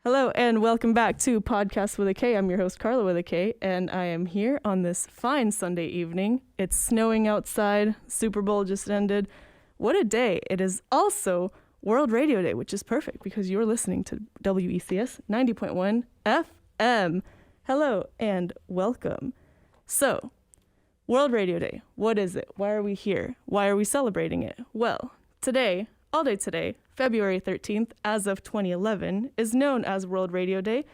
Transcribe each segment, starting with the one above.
Hello and welcome back to Podcast with a K. I'm your host Karla with a K, and I am here on this fine Sunday evening. It's snowing outside. Super Bowl just ended. What a day. It is also World Radio Day, which is perfect because you're listening to WECS 90.1 FM. Hello and welcome. So, World Radio Day. What is it? Why are we here? Why are we celebrating it? Well, today, all day today, February 13th, as of 2011, is known as World Radio Day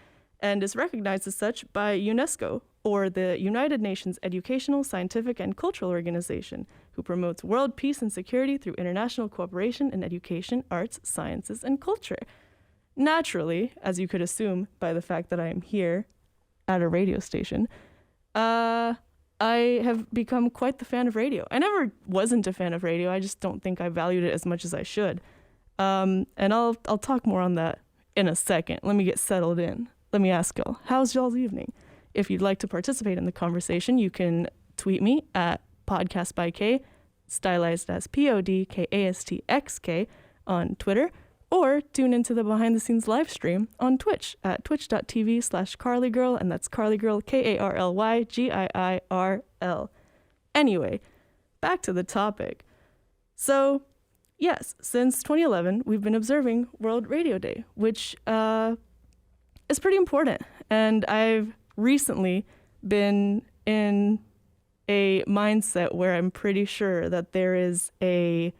and is recognized as such by UNESCO, or the United Nations Educational, Scientific, and Cultural Organization, who promotes world peace and security through international cooperation in education, arts, sciences, and culture. Naturally, as you could assume by the fact that I am here at a radio station, I have become quite the fan of radio. I never wasn't a fan of radio. I just don't think I valued it as much as I should. And I'll talk more on that in a second. Let me get settled in. Let me ask y'all, how's y'all's evening? If you'd like to participate in the conversation, you can tweet me at podKast by K, stylized as PODKASTXK on Twitter, or tune into the behind the scenes live stream on Twitch at twitch.tv/KarlyGirl, and that's KarlyGirl, KarlyGiirl. Anyway, back to the topic. So, yes, since 2011, we've been observing World Radio Day, which is pretty important. And I've recently been in a mindset where I'm pretty sure that there is a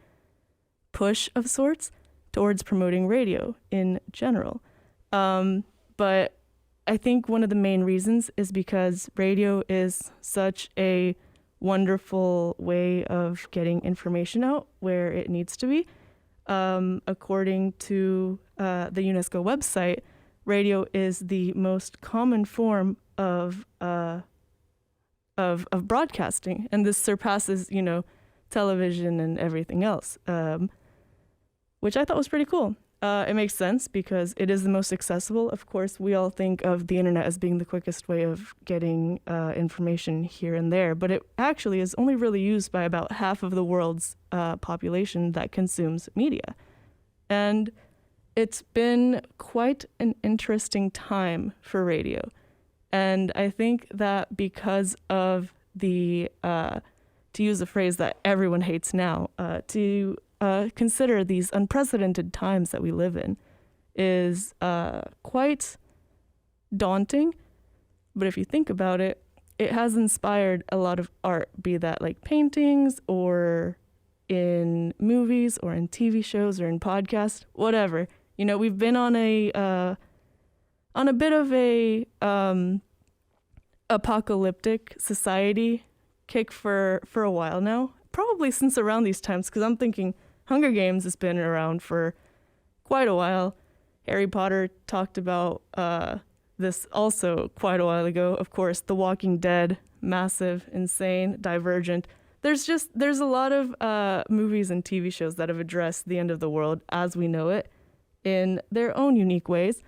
push of sorts towards promoting radio in general. But I think one of the main reasons is because radio is such a wonderful way of getting information out where it needs to be. According to the UNESCO website, radio is the most common form of broadcasting, and this surpasses, television and everything else, which I thought was pretty cool. It makes sense because it is the most accessible. Of course, we all think of the internet as being the quickest way of getting information here and there, but it actually is only really used by about half of the world's population that consumes media. And it's been quite an interesting time for radio. And I think that because of the, to use a phrase that everyone hates now, to consider these unprecedented times that we live in is quite daunting. But if you think about it, it has inspired a lot of art, be that like paintings or in movies or in TV shows or in podcasts, whatever. We've been on a bit of a apocalyptic society kick for a while now, probably since around these times, because I'm thinking Hunger Games has been around for quite a while. Harry Potter talked about this also quite a while ago. Of course, The Walking Dead, massive, insane, Divergent. There's a lot of movies and TV shows that have addressed the end of the world as we know it in their own unique ways.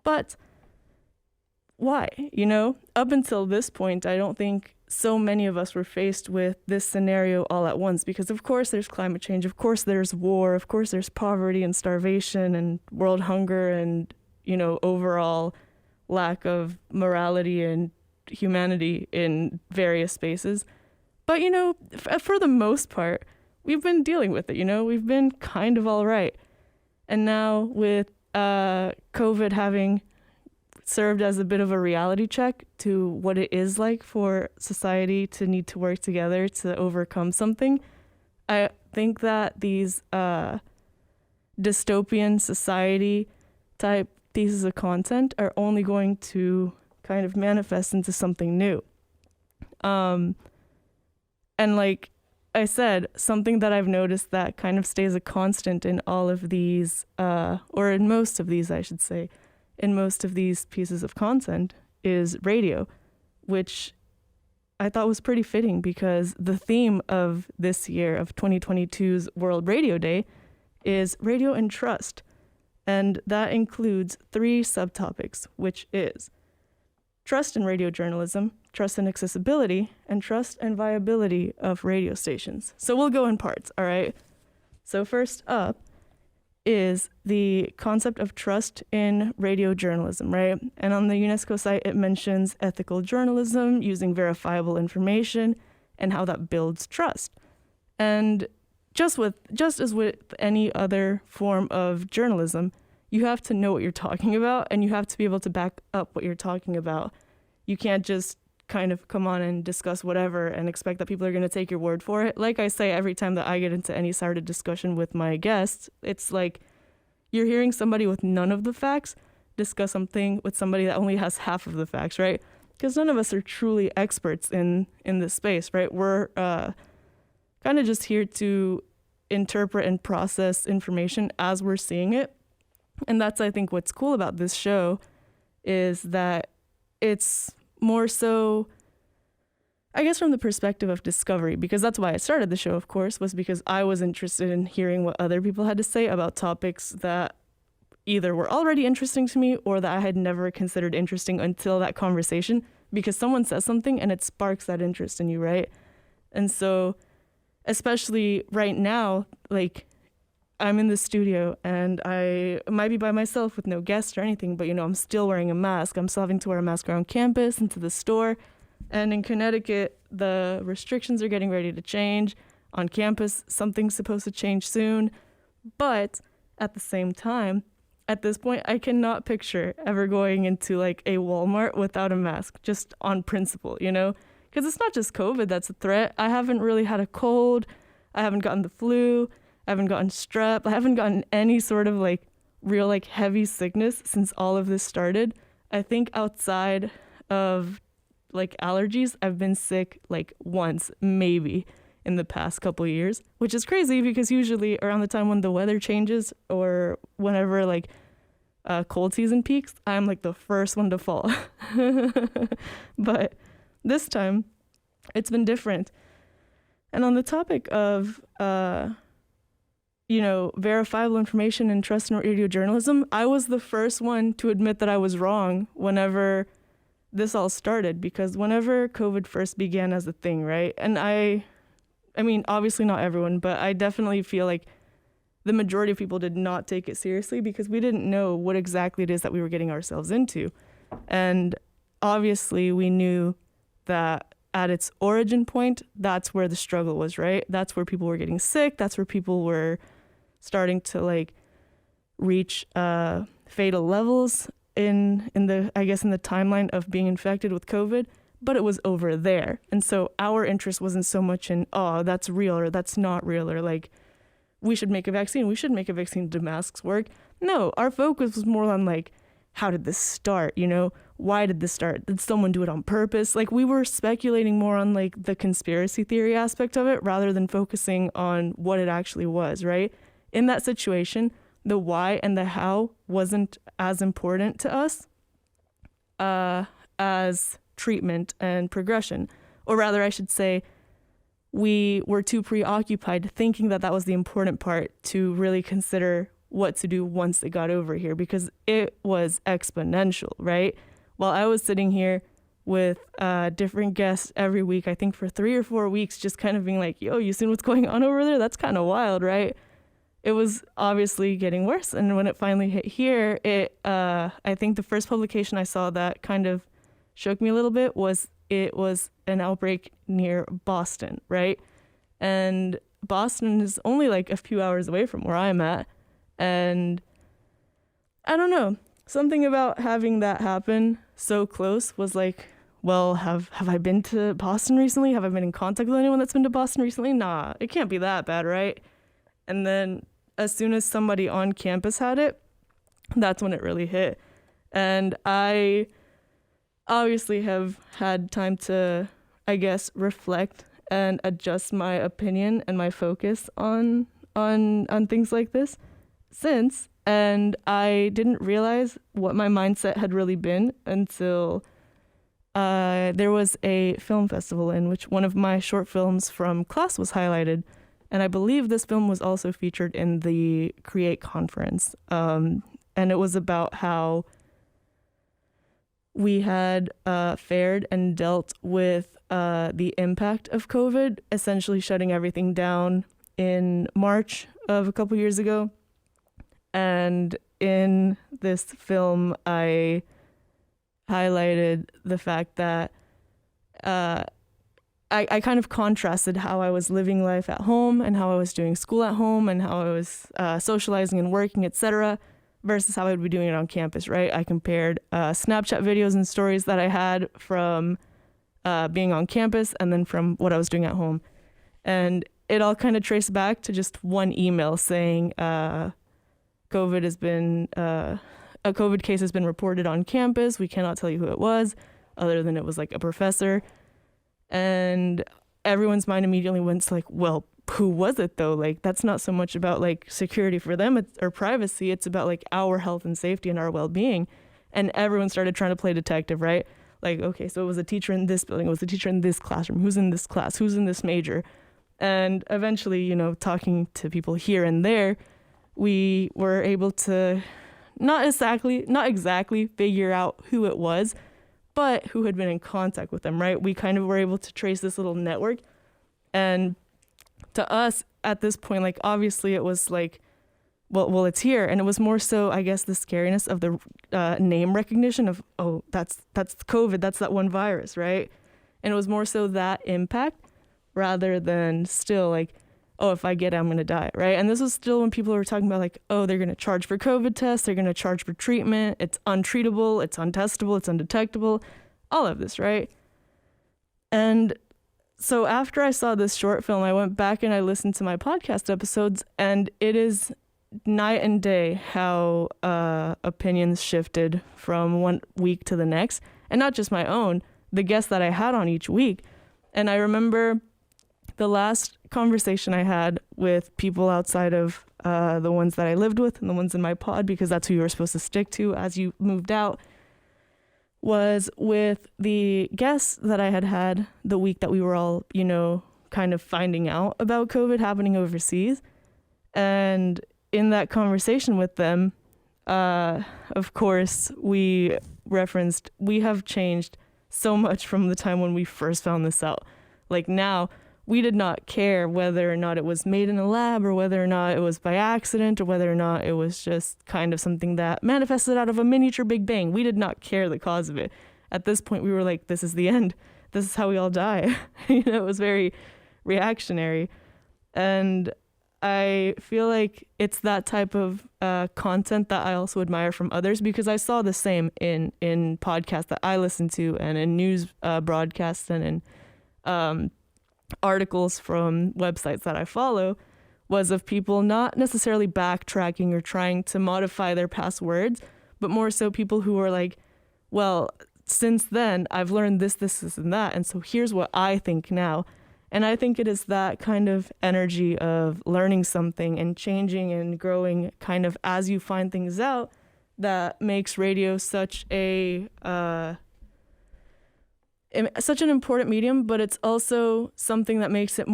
But why? Up until this point, I don't think so many of us were faced with this scenario all at once, because of course there's climate change, of course there's war, of course there's poverty and starvation and world hunger and, overall lack of morality and humanity in various spaces. But, for the most part, we've been dealing with it, we've been kind of all right. And now with COVID having served as a bit of a reality check to what it is like for society to need to work together to overcome something, I think that these dystopian society type pieces of content are only going to kind of manifest into something new. And like I said, something that I've noticed that kind of stays a constant in all of these, or in most of these, I should say, in most of these pieces of content is radio, which I thought was pretty fitting because the theme of this year of 2022's World Radio Day is radio and trust. And that includes 3 subtopics, which is trust in radio journalism, trust and accessibility, and trust and viability of radio stations. So we'll go in parts, all right? So first up is the concept of trust in radio journalism, right? And on the UNESCO site, it mentions ethical journalism, using verifiable information, and how that builds trust. And just as with any other form of journalism, you have to know what you're talking about, and you have to be able to back up what you're talking about. You can't just kind of come on and discuss whatever and expect that people are going to take your word for it. Like I say, every time that I get into any sort of discussion with my guests, it's like you're hearing somebody with none of the facts discuss something with somebody that only has half of the facts, right? Because none of us are truly experts in this space, right? We're kind of just here to interpret and process information as we're seeing it. And that's, I think, what's cool about this show is that it's more so, I guess, from the perspective of discovery, because that's why I started the show, of course, was because I was interested in hearing what other people had to say about topics that either were already interesting to me or that I had never considered interesting until that conversation, because someone says something and it sparks that interest in you, right? And so, especially right now, like, I'm in the studio and I might be by myself with no guests or anything, but I'm still wearing a mask. I'm still having to wear a mask around campus and to the store. And in Connecticut, the restrictions are getting ready to change. On campus, something's supposed to change soon. But at the same time, at this point, I cannot picture ever going into like a Walmart without a mask, just on principle, Because it's not just COVID that's a threat. I haven't really had a cold. I haven't gotten the flu. I haven't gotten strep. I haven't gotten any sort of like real like heavy sickness since all of this started. I think outside of like allergies, I've been sick like once, maybe, in the past couple of years, which is crazy because usually around the time when the weather changes or whenever like cold season peaks, I'm like the first one to fall. But this time it's been different. And on the topic of verifiable information and trust in radio journalism, I was the first one to admit that I was wrong whenever this all started, because whenever COVID first began as a thing, right? And I mean, obviously not everyone, but I definitely feel like the majority of people did not take it seriously because we didn't know what exactly it is that we were getting ourselves into. And obviously we knew that at its origin point, that's where the struggle was, right? That's where people were getting sick. That's where people were starting to like reach fatal levels in the timeline of being infected with COVID, but it was over there. And so our interest wasn't so much in, oh, that's real or that's not real, or like, we should make a vaccine. We should make a vaccine. Do masks work? No, our focus was more on like, how did this start? Why did this start? Did someone do it on purpose? Like, we were speculating more on like the conspiracy theory aspect of it rather than focusing on what it actually was, right? In that situation, the why and the how wasn't as important to us as treatment and progression. Or rather, I should say, we were too preoccupied thinking that that was the important part to really consider what to do once it got over here, because it was exponential, right? While I was sitting here with different guests every week, I think for 3 or 4 weeks, just kind of being like, yo, you seen what's going on over there? That's kind of wild, right? It was obviously getting worse. And when it finally hit here, I think the first publication I saw that kind of shook me a little bit was an outbreak near Boston, right? And Boston is only like a few hours away from where I'm at. And I don't know, something about having that happen so close was like, well, have I been to Boston recently? Have I been in contact with anyone that's been to Boston recently? Nah, it can't be that bad, right? And then as soon as somebody on campus had it, that's when it really hit. And I obviously have had time to, I guess, reflect and adjust my opinion and my focus on things like this since. And I didn't realize what my mindset had really been until there was a film festival in which one of my short films from class was highlighted. And I believe this film was also featured in the Create conference. And it was about how we had fared and dealt with the impact of COVID, essentially shutting everything down in March of a couple years ago. And in this film, I highlighted the fact that I kind of contrasted how I was living life at home and how I was doing school at home and how I was socializing and working, etc., versus how I would be doing it on campus, right? I compared Snapchat videos and stories that I had from being on campus and then from what I was doing at home. And it all kind of traced back to just one email saying a COVID case has been reported on campus. We cannot tell you who it was, other than it was like a professor. And everyone's mind immediately went to like, well, who was it though? Like, that's not so much about like security for them or privacy. It's about like our health and safety and our well-being. And everyone started trying to play detective, right? Like, okay, so it was a teacher in this building. It was a teacher in this classroom. Who's in this class? Who's in this major? And eventually, talking to people here and there, we were able to not exactly figure out who it was, but who had been in contact with them, right? We kind of were able to trace this little network. And to us at this point, like, obviously it was like, well, it's here. And it was more so, I guess, the scariness of the name recognition of, oh, that's COVID. That's that one virus, right? And it was more so that impact rather than still like, oh, if I get it, I'm going to die, right? And this was still when people were talking about like, oh, they're going to charge for COVID tests, they're going to charge for treatment, it's untreatable, it's untestable, it's undetectable, all of this, right? And so after I saw this short film, I went back and I listened to my podcast episodes, and it is night and day how opinions shifted from one week to the next, and not just my own, the guests that I had on each week. And I remember the last conversation I had with people outside of the ones that I lived with and the ones in my pod, because that's who you were supposed to stick to as you moved out, was with the guests that I had the week that we were all, kind of finding out about COVID happening overseas. And in that conversation with them, of course, we referenced, we have changed so much from the time when we first found this out. Like now, we did not care whether or not it was made in a lab or whether or not it was by accident or whether or not it was just kind of something that manifested out of a miniature Big Bang. We did not care the cause of it. At this point, we were like, this is the end. This is how we all die. It was very reactionary. And I feel like it's that type of content that I also admire from others, because I saw the same in podcasts that I listen to and in news broadcasts and in articles from websites that I follow, was of people not necessarily backtracking or trying to modify their past words, but more so people who are like, well, since then I've learned this, and that, and so here's what I think now. And I think it is that kind of energy of learning something and changing and growing kind of as you find things out that makes radio such an important medium, but it's also something that makes it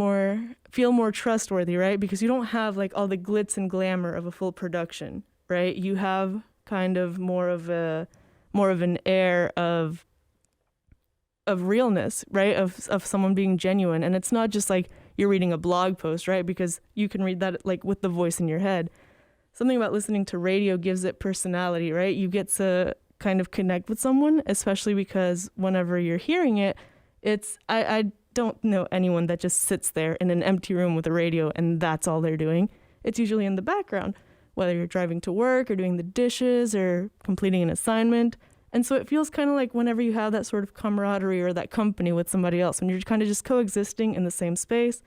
feel more trustworthy, right? Because you don't have like all the glitz and glamour of a full production, right? You have kind of more of an air of realness, right? Of someone being genuine. And it's not just like you're reading a blog post, right? Because you can read that like with the voice in your head. Something about listening to radio gives it personality, right? You get to kind of connect with someone, especially because whenever you're hearing it, I don't know anyone that just sits there in an empty room with a radio and that's all they're doing. It's usually in the background, whether you're driving to work or doing the dishes or completing an assignment. And so it feels kind of like whenever you have that sort of camaraderie or that company with somebody else, when you're kind of just coexisting in the same space.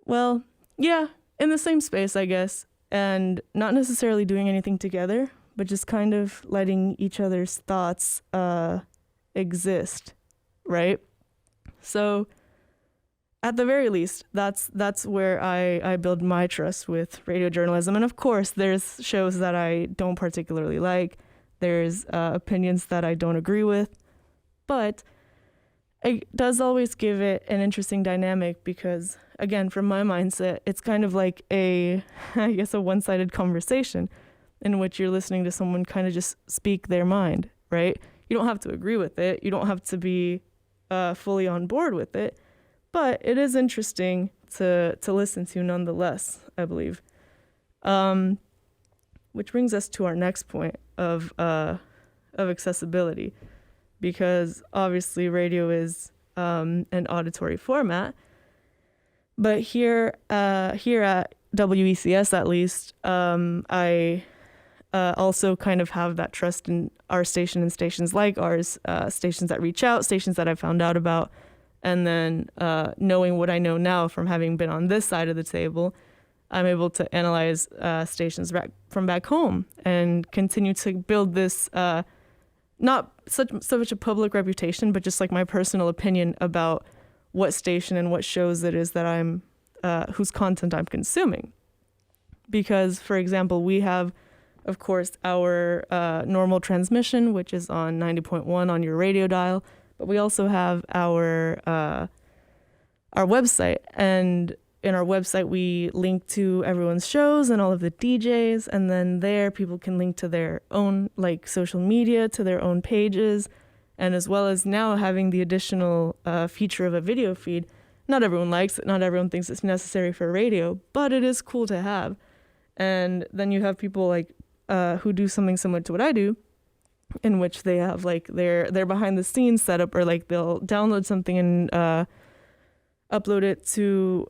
Well, yeah, in the same space, I guess, and not necessarily doing anything together, but just kind of letting each other's thoughts exist, right? So at the very least, that's where I build my trust with radio journalism. And of course, there's shows that I don't particularly like. There's opinions that I don't agree with. But it does always give it an interesting dynamic because, again, from my mindset, it's kind of like a one-sided conversation in which you're listening to someone kind of just speak their mind, right? You don't have to agree with it. You don't have to be fully on board with it. But it is interesting to listen to nonetheless, I believe. Which brings us to our next point of accessibility, because obviously radio is an auditory format, but here at WECS at least, I also kind of have that trust in our station and stations like ours, stations that reach out, stations that I found out about, and then knowing what I know now from having been on this side of the table, I'm able to analyze stations from back home and continue to build this, not so much a public reputation, but just like my personal opinion about what station and what shows it is that I'm, whose content I'm consuming. Because, for example, we have, of course, our normal transmission, which is on 90.1 on your radio dial, but we also have our website, and in our website we link to everyone's shows and all of the DJs, and then there people can link to their own like social media, to their own pages, and as well as now having the additional feature of a video feed. Not everyone likes it, not everyone thinks it's necessary for radio, but it is cool to have. And then you have people like who do something similar to what I do, in which they have like their behind the scenes setup, or like they'll download something and upload it to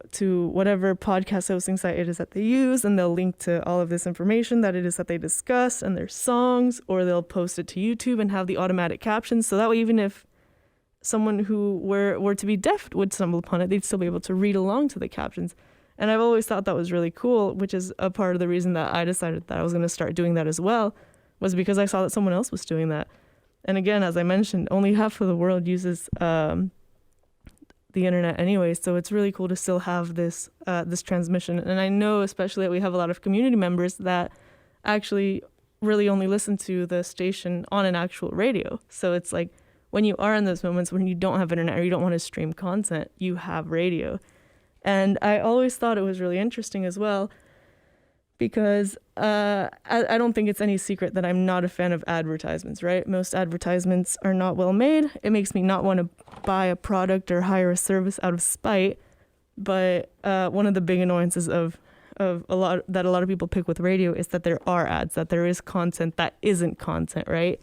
whatever podcast hosting site it is that they use, and they'll link to all of this information that it is that they discuss and their songs, or they'll post it to YouTube and have the automatic captions, so that way even if someone who were to be deaf would stumble upon it, they'd still be able to read along to the captions. And I've always thought that was really cool, which is a part of the reason that I decided that I was going to start doing that as well, was because I saw that someone else was doing that. And again, as I mentioned, only half of the world uses the internet anyway, so it's really cool to still have this transmission. And I know especially that we have a lot of community members that actually really only listen to the station on an actual radio. So it's like when you are in those moments when you don't have internet or you don't want to stream content, you have radio. And I always thought it was really interesting as well, because I don't think it's any secret that I'm not a fan of advertisements, right? Most advertisements are not well made. It makes me not want to buy a product or hire a service out of spite. But one of the big annoyances of a lot of people pick with radio is that there are ads, that there is content that isn't content, right?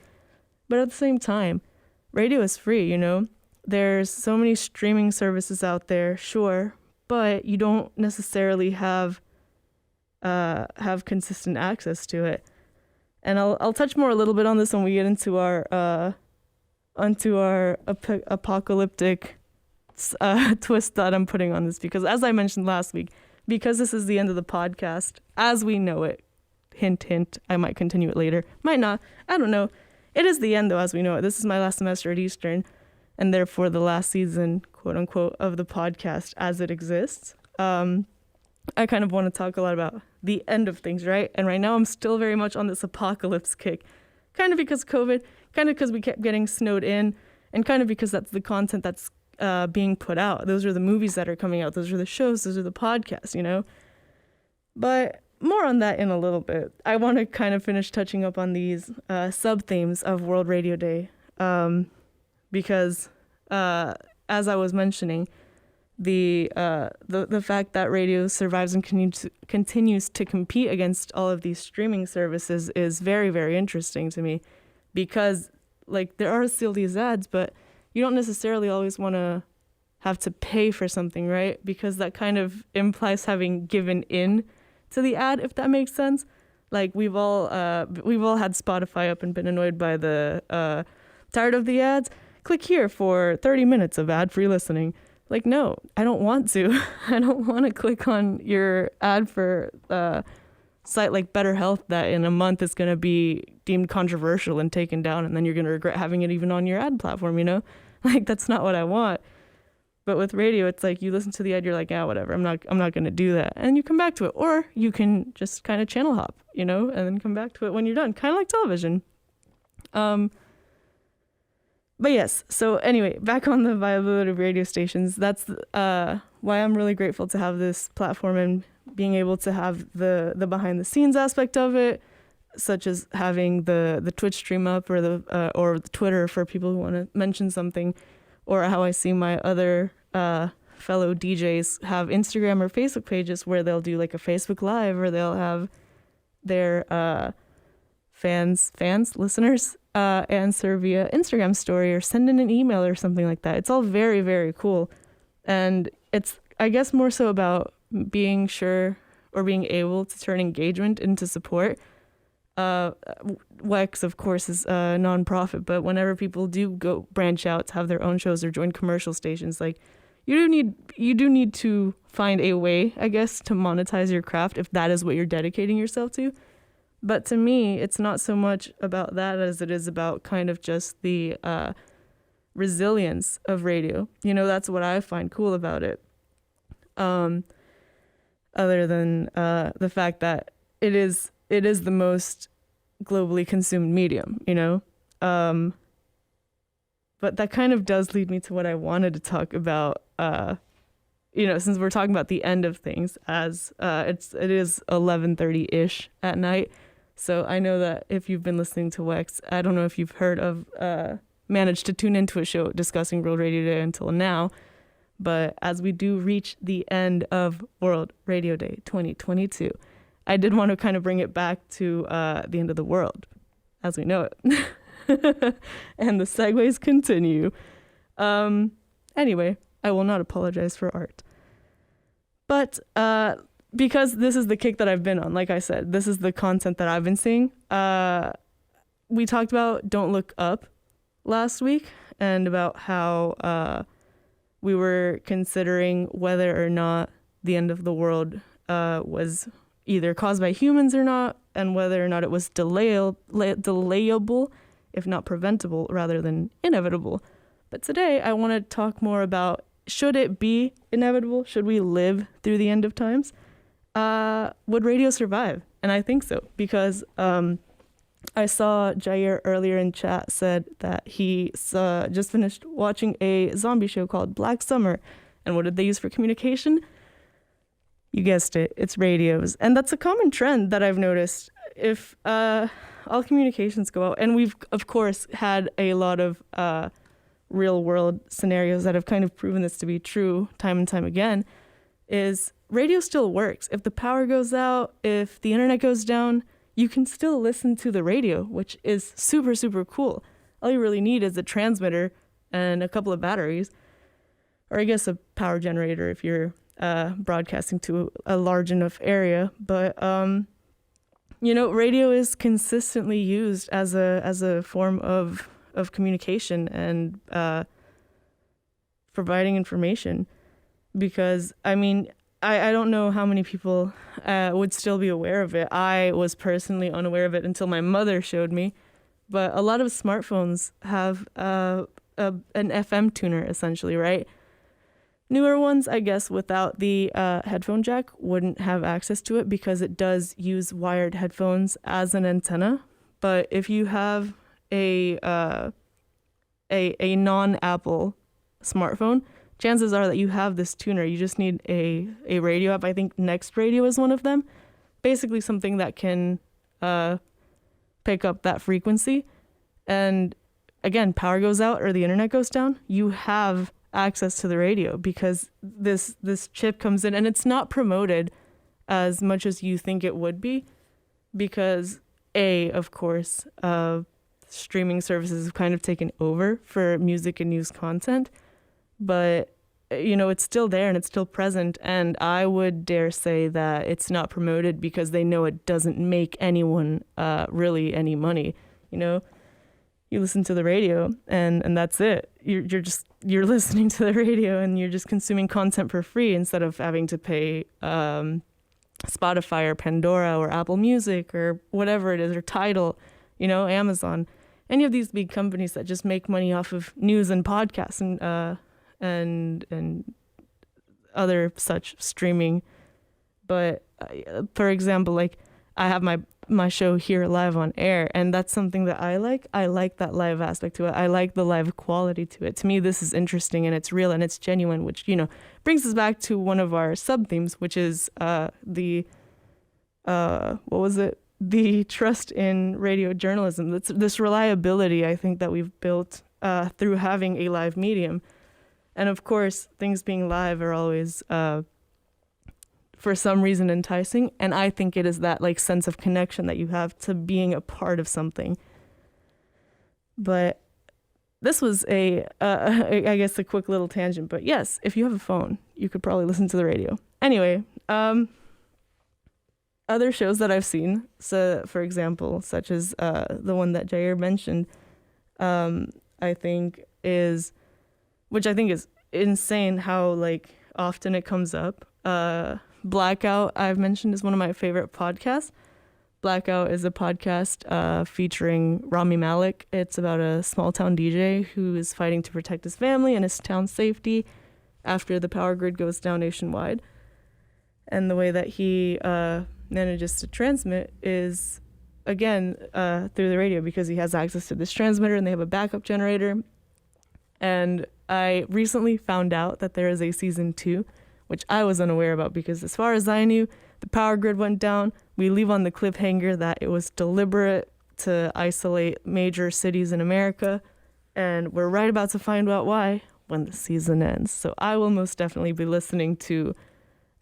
But at the same time, radio is free, you know? There's so many streaming services out there, sure, but you don't necessarily have consistent access to it. And I'll touch more a little bit on this when we get into our apocalyptic twist that I'm putting on this, because as I mentioned last week, because this is the end of the podcast as we know it, hint hint, I might continue it later, might not, I don't know. It is the end though as we know it. This is my last semester at Eastern, and therefore the last season, quote unquote, of the podcast as it exists. I kind of want to talk a lot about the end of things, right? And right now I'm still very much on this apocalypse kick, kind of because COVID, kind of because we kept getting snowed in, and kind of because that's the content that's being put out. Those are the movies that are coming out. Those are the shows. Those are the podcasts, you know? But more on that in a little bit. I want to kind of finish touching up on these sub-themes of World Radio Day, because as I was mentioning, the fact that radio survives and continues to compete against all of these streaming services is very, very interesting to me, because like there are still these ads, but you don't necessarily always want to have to pay for something, right? Because that kind of implies having given in to the ad, if that makes sense. Like we've all had Spotify up and been annoyed by the tired of the ads. Click here for 30 minutes of ad-free listening. Like, no, I don't want to. I don't want to click on your ad for a site like Better Health that in a month is going to be deemed controversial and taken down, and then you're going to regret having it even on your ad platform, you know? Like, that's not what I want. But with radio, it's like you listen to the ad, you're like, whatever, I'm not going to do that. And you come back to it. Or you can just kind of channel hop, you know, and then come back to it when you're done. Kind of like television. But yes, so anyway, back on the viability of radio stations, that's why I'm really grateful to have this platform and being able to have the behind the scenes aspect of it, such as having the Twitch stream up or the Twitter for people who want to mention something, or how I see my other fellow DJs have Instagram or Facebook pages where they'll do like a Facebook Live, or they'll have their listeners, answer via Instagram story or send in an email or something like that. It's all very, very cool. And it's, I guess, more so about being sure or being able to turn engagement into support. WEX, of course, is a nonprofit, but whenever people do go branch out to have their own shows or join commercial stations, like you do need to find a way, I guess, to monetize your craft if that is what you're dedicating yourself to. But to me, it's not so much about that as it is about kind of just the resilience of radio. You know, that's what I find cool about it. Other than the fact that it is the most globally consumed medium, you know? But that kind of does lead me to what I wanted to talk about, since we're talking about the end of things, as it is 11:30-ish at night. So I know that if you've been listening to WEX, I don't know if you've heard of, managed to tune into a show discussing World Radio Day until now. But as we do reach the end of World Radio Day 2022, I did want to kind of bring it back to the end of the world as we know it. And the segues continue. Anyway, I will not apologize for art. But because this is the kick that I've been on, like I said, this is the content that I've been seeing. We talked about Don't Look Up last week and about how we were considering whether or not the end of the world was either caused by humans or not, and whether or not it was delayable, if not preventable, rather than inevitable. But today I want to talk more about, should it be inevitable? Should we live through the end of times? Would radio survive? And I think so, because I saw Jair earlier in chat said that he just finished watching a zombie show called Black Summer. And what did they use for communication? You guessed it, it's radios. And that's a common trend that I've noticed. If all communications go out, and we've, of course, had a lot of real world scenarios that have kind of proven this to be true time and time again, is radio still works. If the power goes out, if the internet goes down, you can still listen to the radio, which is super, super cool. All you really need is a transmitter and a couple of batteries, or I guess a power generator if you're broadcasting to a large enough area. But radio is consistently used as a form of communication and providing information. Because I don't know how many people would still be aware of it. I was personally unaware of it until my mother showed me. But a lot of smartphones have an FM tuner, essentially, right? Newer ones, I guess, without the headphone jack, wouldn't have access to it because it does use wired headphones as an antenna. But if you have a non-Apple smartphone, chances are that you have this tuner. You just need a radio app. I think Next Radio is one of them. Basically something that can pick up that frequency. And again, power goes out or the internet goes down, you have access to the radio because this chip comes in, and it's not promoted as much as you think it would be because of course, streaming services have kind of taken over for music and news content. But, it's still there and it's still present. And I would dare say that it's not promoted because they know it doesn't make anyone really any money. You listen to the radio and that's it. You're listening to the radio and you're just consuming content for free instead of having to pay Spotify or Pandora or Apple Music or whatever it is, or Tidal, Amazon. Any of these big companies that just make money off of news and podcasts and other such streaming. But for example, like I have my show here live on air, and that's something that I like. I like that live aspect to it. I like the live quality to it. To me, this is interesting and it's real and it's genuine, which, brings us back to one of our sub themes, which is the trust in radio journalism. This reliability, I think, that we've built through having a live medium. And of course, things being live are always, for some reason, enticing. And I think it is that like sense of connection that you have to being a part of something. But this was I guess a quick little tangent. But yes, if you have a phone, you could probably listen to the radio. Anyway, other shows that I've seen, so for example, such as the one that Jair mentioned, I think is insane how like often it comes up. Blackout, I've mentioned, is one of my favorite podcasts. Blackout is a podcast featuring Rami Malek. It's about a small town DJ who is fighting to protect his family and his town's safety after the power grid goes down nationwide. And the way that he manages to transmit is, again, through the radio, because he has access to this transmitter and they have a backup generator. And I recently found out that there is a season 2, which I was unaware about, because as far as I knew, the power grid went down. We leave on the cliffhanger that it was deliberate to isolate major cities in America, and we're right about to find out why when the season ends. So I will most definitely be listening to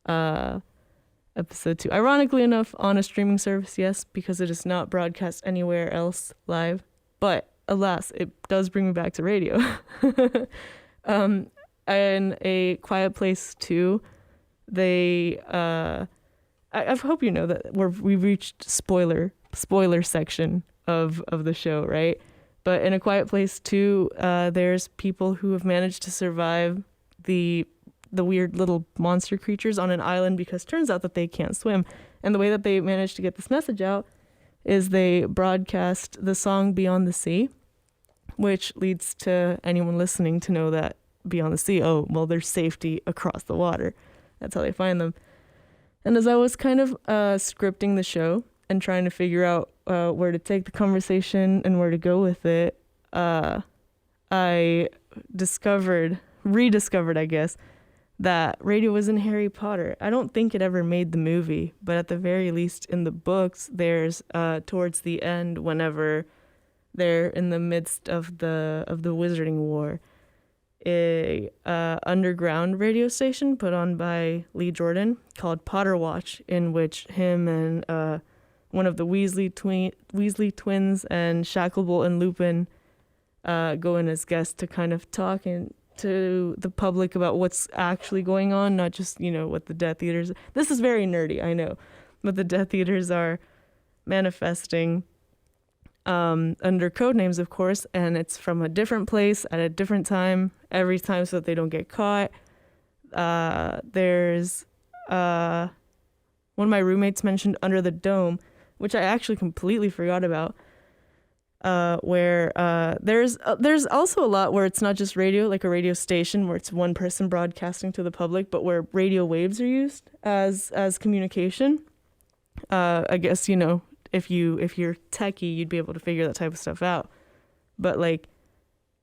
episode 2. Ironically enough, on a streaming service, yes, because it is not broadcast anywhere else live. But alas, it does bring me back to radio. And A Quiet Place 2, they I hope you know that we've reached spoiler section of the show, right? But in A Quiet Place 2, there's people who have managed to survive the weird little monster creatures on an island, because turns out that they can't swim. And the way that they managed to get this message out is they broadcast the song Beyond the Sea, which leads to anyone listening to know that Beyond the Sea, oh, well, there's safety across the water. That's how they find them. And as I was kind of scripting the show and trying to figure out where to take the conversation and where to go with it, I rediscovered, I guess, that radio was in Harry Potter. I don't think it ever made the movie, but at the very least in the books, there's towards the end, whenever they're in the midst of the Wizarding War, a underground radio station put on by Lee Jordan called Potter Watch, in which him and one of the Weasley twins and Shacklebolt and Lupin go in as guests to kind of talk to the public about what's actually going on, not just, what the Death Eaters... This is very nerdy, I know, but the Death Eaters are manifesting under code names, of course, and it's from a different place at a different time every time, so that they don't get caught. There's one of my roommates mentioned Under the Dome, which I actually completely forgot about, where there's also a lot where it's not just radio, like a radio station where it's one person broadcasting to the public, but where radio waves are used as communication. I guess, if you're techie, you'd be able to figure that type of stuff out. But like,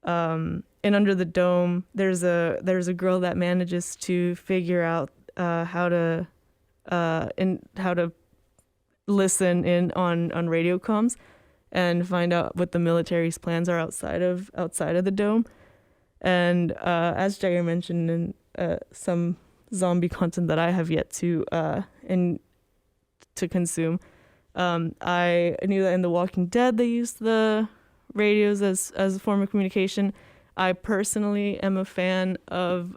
in Under the Dome, there's a girl that manages to figure out how to listen in on radio comms and find out what the military's plans are outside of the dome. And as Jair mentioned in some zombie content that I have yet to consume, I knew that in The Walking Dead they used the radios as a form of communication. I personally am a fan of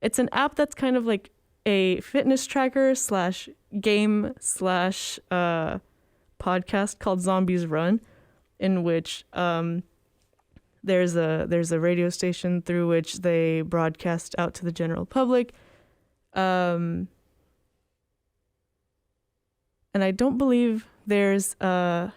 it's an app that's kind of like a fitness tracker / game / podcast called Zombies Run, in which there's a radio station through which they broadcast out to the general public. And I don't believe there's a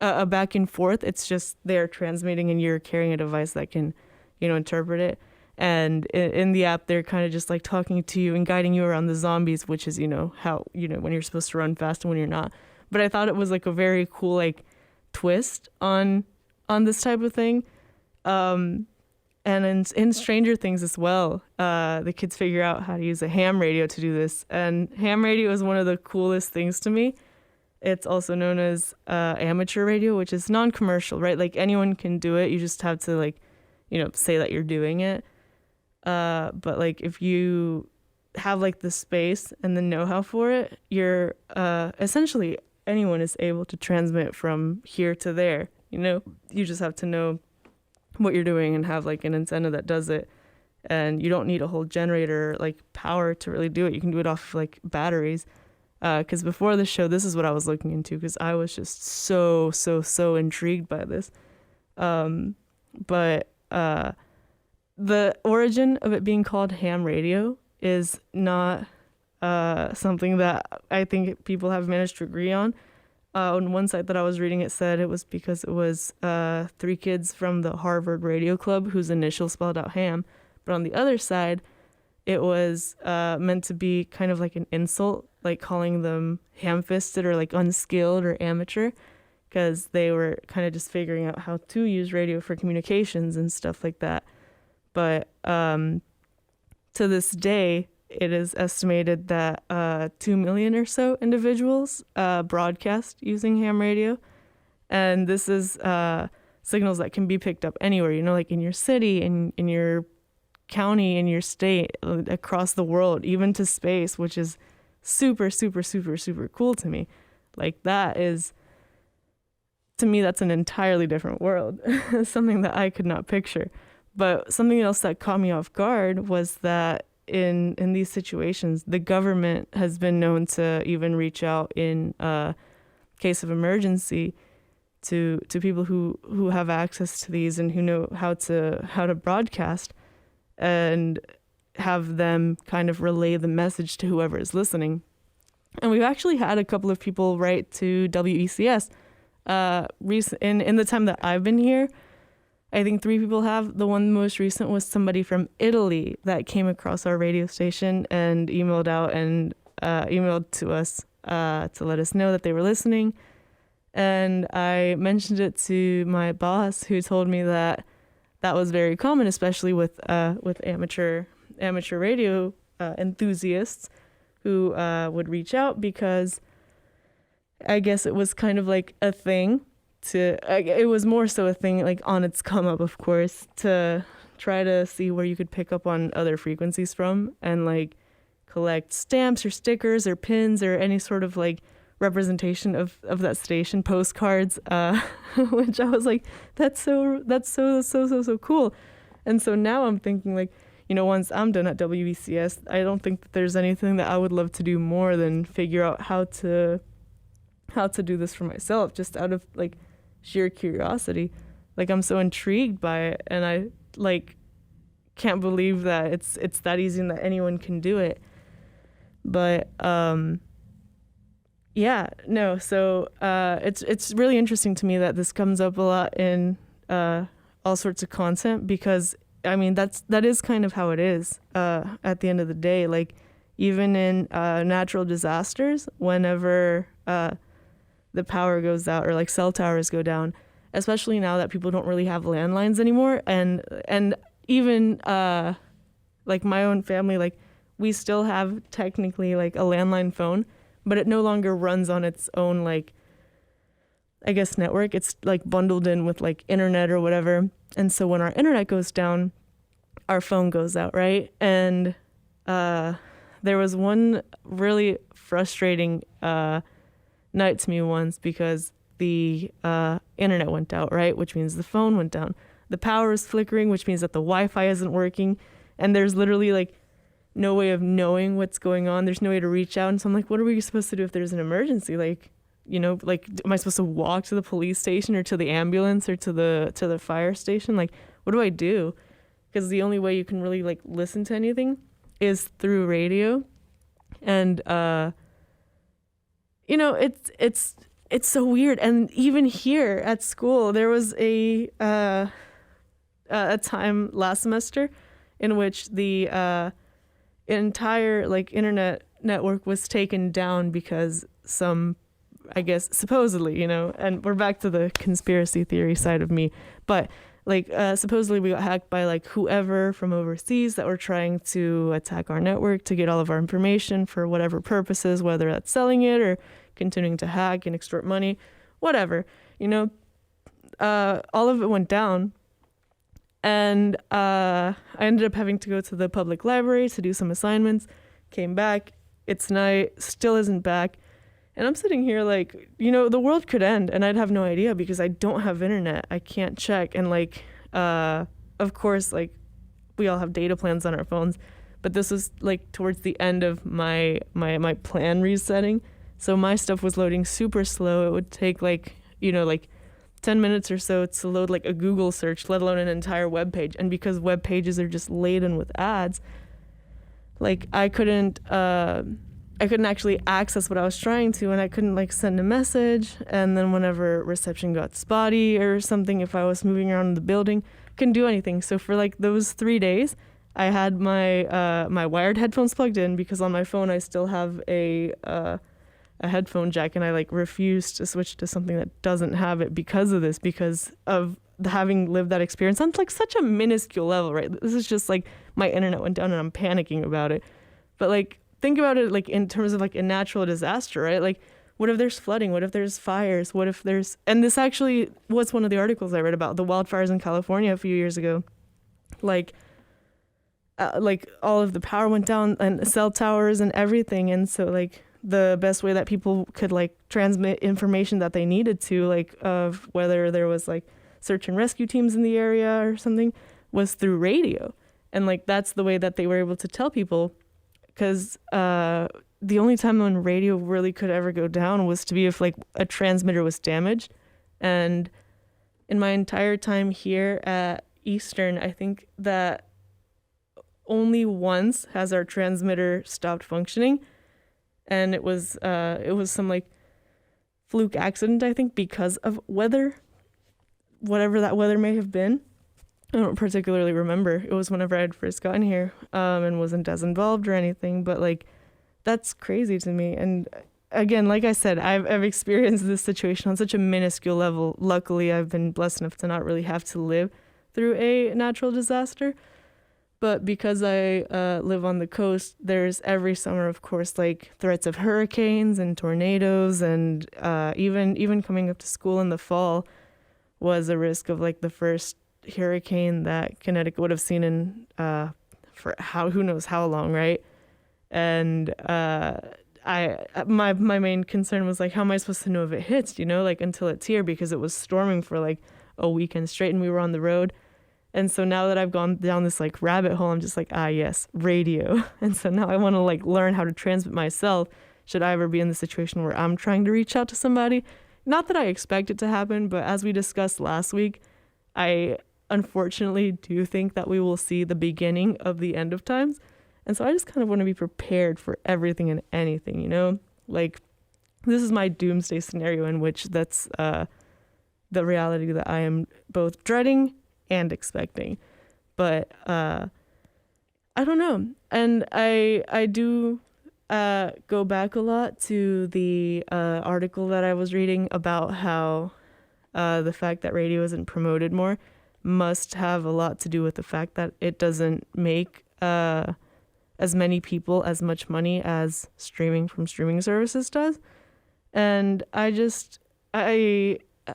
back and forth. It's just they're transmitting and you're carrying a device that can, interpret it. And in the app, they're kind of just like talking to you and guiding you around the zombies, which is, how, when you're supposed to run fast and when you're not. But I thought it was like a very cool, like, twist on this type of thing. And in Stranger Things as well, the kids figure out how to use a ham radio to do this. And ham radio is one of the coolest things to me. It's also known as amateur radio, which is non-commercial, right? Like anyone can do it. You just have to say that you're doing it. But like if you have like the space and the know-how for it, you're essentially anyone is able to transmit from here to there. You just have to know what you're doing and have like an antenna that does it. And you don't need a whole generator like power to really do it. You can do it off like batteries. Because before the show, this is what I was looking into because I was just so intrigued by this. But the origin of it being called ham radio is not something that I think people have managed to agree on. On one site that I was reading, it said it was because it was 3 kids from the Harvard Radio Club whose initials spelled out ham. But on the other side, it was meant to be kind of like an insult, like calling them ham-fisted or like unskilled or amateur, because they were kind of just figuring out how to use radio for communications and stuff like that. But to this day, it is estimated that 2 million or so individuals broadcast using ham radio. And this is signals that can be picked up anywhere, like in your city, in your county, in your state, across the world, even to space, which is super cool to me. Like that is, to me, that's an entirely different world, something that I could not picture. But something else that caught me off guard was that in these situations, the government has been known to even reach out in case of emergency to people who have access to these and who know how to broadcast, and have them kind of relay the message to whoever is listening. And we've actually had a couple of people write to WECS in the time that I've been here. I think 3 people have. The one most recent was somebody from Italy that came across our radio station and emailed out and emailed to us to let us know that they were listening. And I mentioned it to my boss, who told me that was very common, especially with amateur radio enthusiasts who would reach out, because I guess it was kind of like a thing it was more so a thing like on its come up, of course, to try to see where you could pick up on other frequencies from and like collect stamps or stickers or pins or any sort of like representation of that station, postcards, which I was like, that's so cool. And so now I'm thinking like, once I'm done at WECS, I don't think that there's anything that I would love to do more than figure out how to do this for myself, just out of like sheer curiosity. Like I'm so intrigued by it, and I like can't believe that it's that easy and that anyone can do it. But so it's really interesting to me that this comes up a lot in all sorts of content, because I mean that is kind of how it is at the end of the day. Like even in natural disasters, whenever the power goes out or like cell towers go down, especially now that people don't really have landlines anymore, and even like my own family, like we still have technically like a landline phone, but it no longer runs on its own, like, I guess, network. It's like bundled in with like internet or whatever. And so when our internet goes down, our phone goes out, right? And there was one really frustrating night to me once, because the internet went out, right? Which means the phone went down. The power is flickering, which means that the Wi-Fi isn't working. And there's literally like no way of knowing what's going on. There's no way to reach out. And so I'm like, what are we supposed to do if there's an emergency? Like, like, am I supposed to walk to the police station or to the ambulance or to the fire station? Like, what do I do? Because the only way you can really like listen to anything is through radio. And it's so weird. And even here at school, there was a time last semester in which the entire like internet network was taken down because some, I guess, supposedly, and we're back to the conspiracy theory side of me, but like supposedly we got hacked by like whoever from overseas that were trying to attack our network to get all of our information for whatever purposes, whether that's selling it or continuing to hack and extort money, whatever, all of it went down. And I ended up having to go to the public library to do some assignments. Came back. It's night. Still isn't back. And I'm sitting here like, the world could end and I'd have no idea because I don't have internet. I can't check. And like, of course, like we all have data plans on our phones, but this was like towards the end of my plan resetting. So my stuff was loading super slow. It would take like 10 minutes or so to load like a Google search, let alone an entire web page. And because web pages are just laden with ads, like I couldn't actually access what I was trying to, and I couldn't like send a message. And then whenever reception got spotty or something, if I was moving around the building, couldn't do anything. So for like those 3 days, I had my wired headphones plugged in because on my phone I still have a headphone jack, and I like refused to switch to something that doesn't have it because of this, because of having lived that experience on like such a minuscule level, right? This is just like my internet went down and I'm panicking about it. But like think about it like in terms of like a natural disaster, right? Like what if there's flooding? What if there's fires? What if there's, and this actually was one of the articles I read about the wildfires in California a few years ago. Like all of the power went down and cell towers and everything. And so like the best way that people could like transmit information that they needed to, like of whether there was like search and rescue teams in the area or something, was through radio. And like that's the way that they were able to tell people, because the only time when radio really could ever go down was to be if like a transmitter was damaged. And in my entire time here at Eastern, I think that only once has our transmitter stopped functioning, and it was some like fluke accident, I think, because of weather, whatever that weather may have been. I don't particularly remember. It was whenever I had first gotten here, and wasn't as involved or anything, but like that's crazy to me. And again, like I said, I've experienced this situation on such a minuscule level. Luckily, I've been blessed enough to not really have to live through a natural disaster. But because I live on the coast, there's every summer, of course, like threats of hurricanes and tornadoes, and even coming up to school in the fall was a risk of like the first hurricane that Connecticut would have seen in for who knows how long, right? And my main concern was like, how am I supposed to know if it hits, like until it's here, because it was storming for like a weekend straight and we were on the road. And so now that I've gone down this like rabbit hole, I'm just like, yes, radio. And so now I want to like learn how to transmit myself should I ever be in the situation where I'm trying to reach out to somebody. Not that I expect it to happen, but as we discussed last week, I unfortunately do think that we will see the beginning of the end of times. And so I just kind of want to be prepared for everything and anything, Like this is my doomsday scenario in which that's the reality that I am both dreading and expecting. But I don't know. And I do go back a lot to the article that I was reading about how the fact that radio isn't promoted more must have a lot to do with the fact that it doesn't make as many people as much money as streaming from streaming services does. And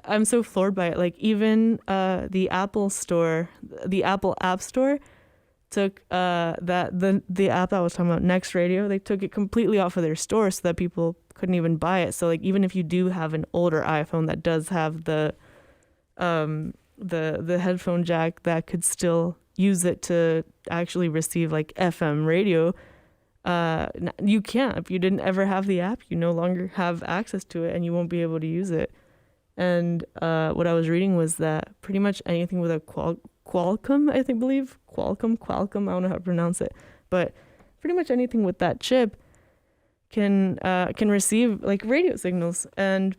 I'm so floored by it. Like even the Apple App Store took the app that I was talking about, Next Radio, they took it completely off of their store so that people couldn't even buy it. So like even if you do have an older iPhone that does have the headphone jack that could still use it to actually receive like FM radio, you can't. If you didn't ever have the app, you no longer have access to it and you won't be able to use it. And what I was reading was that pretty much anything with a Qualcomm, I believe, Qualcomm, I don't know how to pronounce it, but pretty much anything with that chip can receive like radio signals. And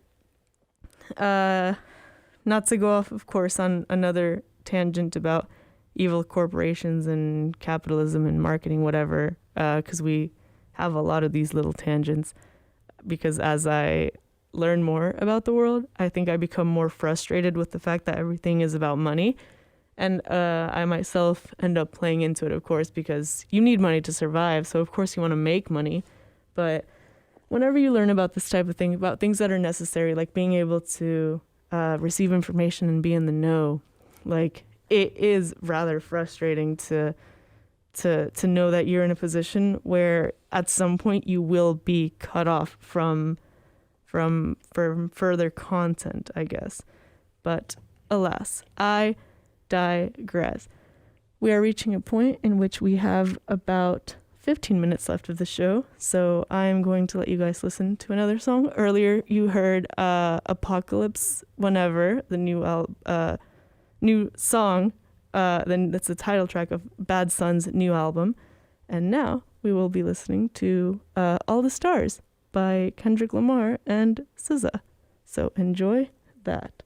not to go off, of course, on another tangent about evil corporations and capitalism and marketing, whatever, because we have a lot of these little tangents, because as I learn more about the world, I think I become more frustrated with the fact that everything is about money. And I myself end up playing into it, of course, because you need money to survive. So, of course, you want to make money. But whenever you learn about this type of thing, about things that are necessary, like being able to receive information and be in the know, like it is rather frustrating to know that you're in a position where at some point you will be cut off from further content, I guess. But alas, I digress. We are reaching a point in which we have about 15 minutes left of the show, so I'm going to let you guys listen to another song. Earlier, you heard Apocalypse Whenever, the new song. Then that's the title track of Bad Son's new album. And now we will be listening to All the Stars by Kendrick Lamar and SZA. So enjoy that.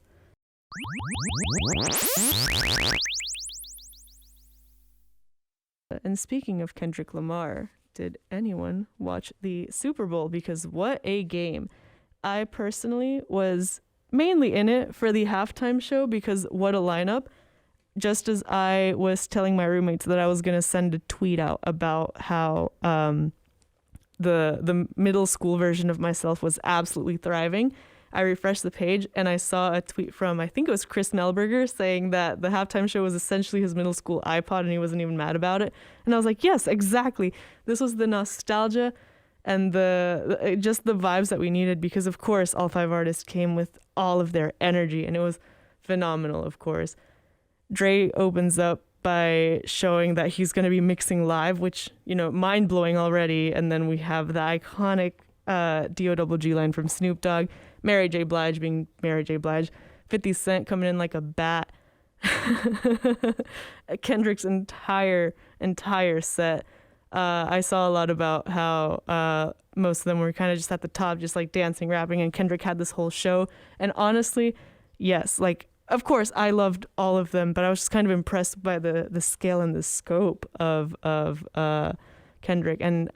And speaking of Kendrick Lamar, did anyone watch the Super Bowl? Because what a game. I personally was mainly in it for the halftime show because what a lineup. Just as I was telling my roommates that I was going to send a tweet out about how the middle school version of myself was absolutely thriving, I refreshed the page and I saw a tweet from, I think it was Chris Melberger, saying that the halftime show was essentially his middle school iPod and he wasn't even mad about it. And I was like, yes, exactly. This was the nostalgia and just the vibes that we needed, because of course all 5 artists came with all of their energy and it was phenomenal, of course. Dre opens up by showing that he's going to be mixing live, which, mind-blowing already. And then we have the iconic D-O-double-G line from Snoop Dogg, Mary J. Blige being Mary J. Blige, 50 Cent coming in like a bat, Kendrick's entire set. I saw a lot about how most of them were kind of just at the top, just like dancing, rapping, and Kendrick had this whole show. And honestly, yes, like, of course, I loved all of them, but I was just kind of impressed by the scale and the scope of Kendrick. And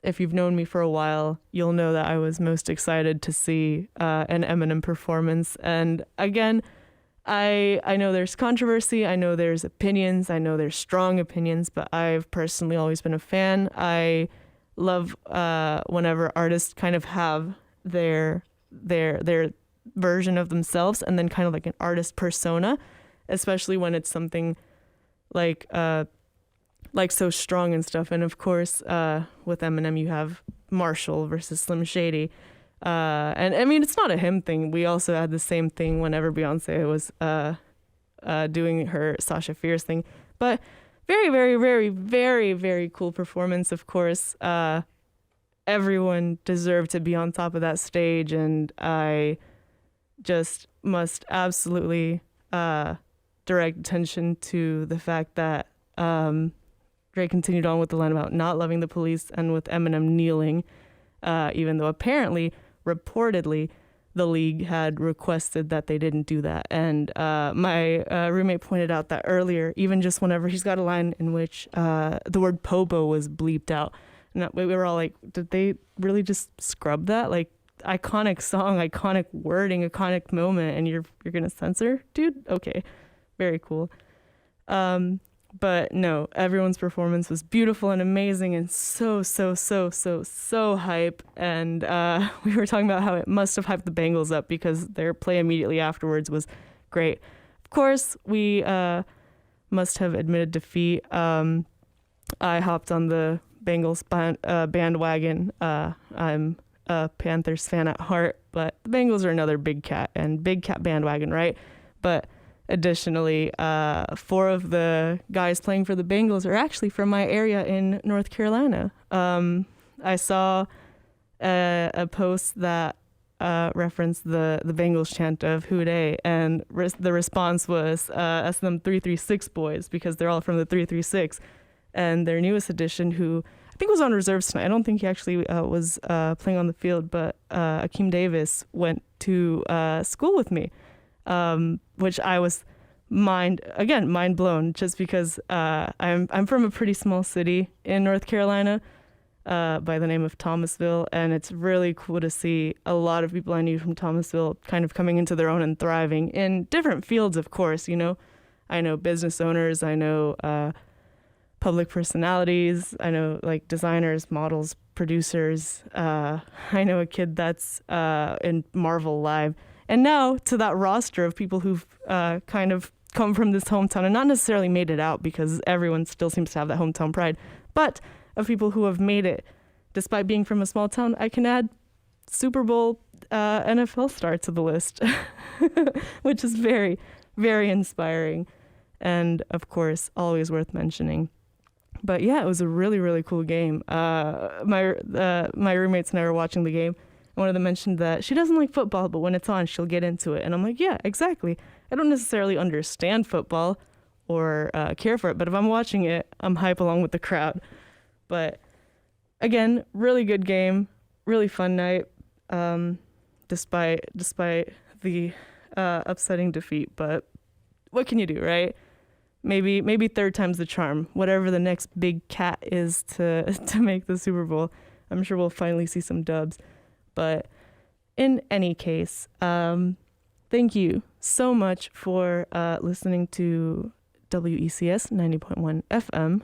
if you've known me for a while, you'll know that I was most excited to see an Eminem performance. And again, I know there's controversy, I know there's opinions, I know there's strong opinions, but I've personally always been a fan. I love whenever artists kind of have their version of themselves and then kind of like an artist persona, especially when it's something like so strong and stuff. And of course, with Eminem, you have Marshall versus Slim Shady. And I mean, it's not a him thing. We also had the same thing whenever Beyonce was doing her Sasha Fierce thing. But very, very, very, very, very cool performance, of course. Everyone deserved to be on top of that stage, and I just must absolutely direct attention to the fact that Drake continued on with the line about not loving the police and with Eminem kneeling, even though apparently, reportedly, the league had requested that they didn't do that. And my roommate pointed out that earlier, even just whenever he's got a line in which the word Popo was bleeped out, and we were all like, did they really just scrub that? Like, iconic song, iconic wording, iconic moment, and you're gonna censor, dude? Okay, very cool. But no, everyone's performance was beautiful and amazing and so hype. And we were talking about how it must have hyped the Bengals up because their play immediately afterwards was great. Of course, we must have admitted defeat. I hopped on the Bengals bandwagon. I'm a Panthers fan at heart, but the Bengals are another big cat bandwagon, right? But additionally, 4 of the guys playing for the Bengals are actually from my area in North Carolina. I saw a post that referenced the Bengals chant of Hooday, and the response was that's them 336 boys, because they're all from the 336. And their newest addition, who I think was on reserves tonight, I don't think he actually was playing on the field, but Akeem Davis went to school with me, which I was mind blown, just because I'm from a pretty small city in North Carolina by the name of Thomasville, and it's really cool to see a lot of people I knew from Thomasville kind of coming into their own and thriving in different fields, of course. I know business owners, I know public personalities, I know like designers, models, producers. I know a kid that's in Marvel Live. And now to that roster of people who've kind of come from this hometown and not necessarily made it out, because everyone still seems to have that hometown pride, but of people who have made it despite being from a small town. I can add Super Bowl NFL star to the list, which is very, very inspiring, and of course always worth mentioning. But yeah, it was a really, really cool game. My roommates and I were watching the game. One of them mentioned that she doesn't like football, but when it's on, she'll get into it. And I'm like, yeah, exactly. I don't necessarily understand football or care for it, but if I'm watching it, I'm hype along with the crowd. But again, really good game, really fun night, despite the upsetting defeat. But what can you do, right? Maybe third time's the charm. Whatever the next big cat is to make the Super Bowl, I'm sure we'll finally see some dubs. But in any case, thank you so much for listening to WECS 90.1 FM.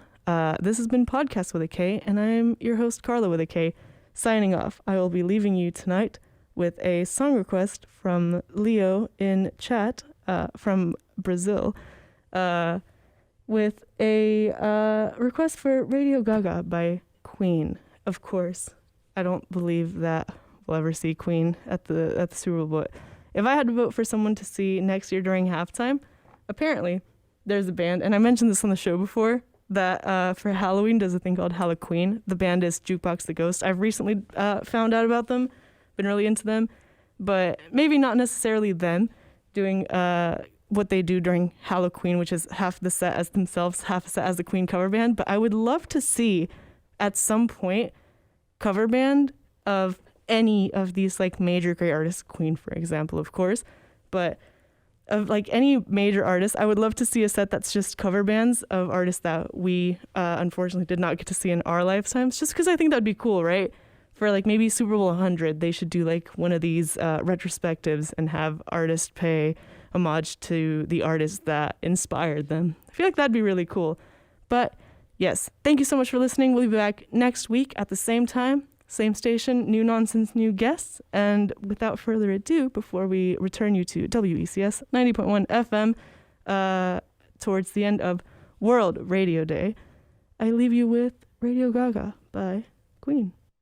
This has been Podcast with a K, and I'm your host, Karla with a K, signing off. I will be leaving you tonight with a song request from Leo in chat from Brazil, with a request for Radio Gaga by Queen. Of course, I don't believe that we'll ever see Queen at the Super Bowl, but if I had to vote for someone to see next year during halftime, apparently there's a band, and I mentioned this on the show before, that for Halloween does a thing called Halloween. The band is Jukebox the Ghost. I've recently found out about them, been really into them, but maybe not necessarily them doing what they do during Halloween, which is half the set as themselves, half the set as the Queen cover band. But I would love to see at some point cover band of any of these like major great artists, Queen for example, of course, but of like any major artist. I would love to see a set that's just cover bands of artists that we unfortunately did not get to see in our lifetimes, just because I think that'd be cool, right? For like maybe Super Bowl 100, they should do like one of these retrospectives and have artists pay homage to the artists that inspired them. I feel like that'd be really cool. But yes, thank you so much for listening. We'll be back next week at the same time, same station, new nonsense, new guests. And without further ado, before we return you to WECS 90.1 FM towards the end of World Radio Day, I leave you with Radio Gaga by Queen.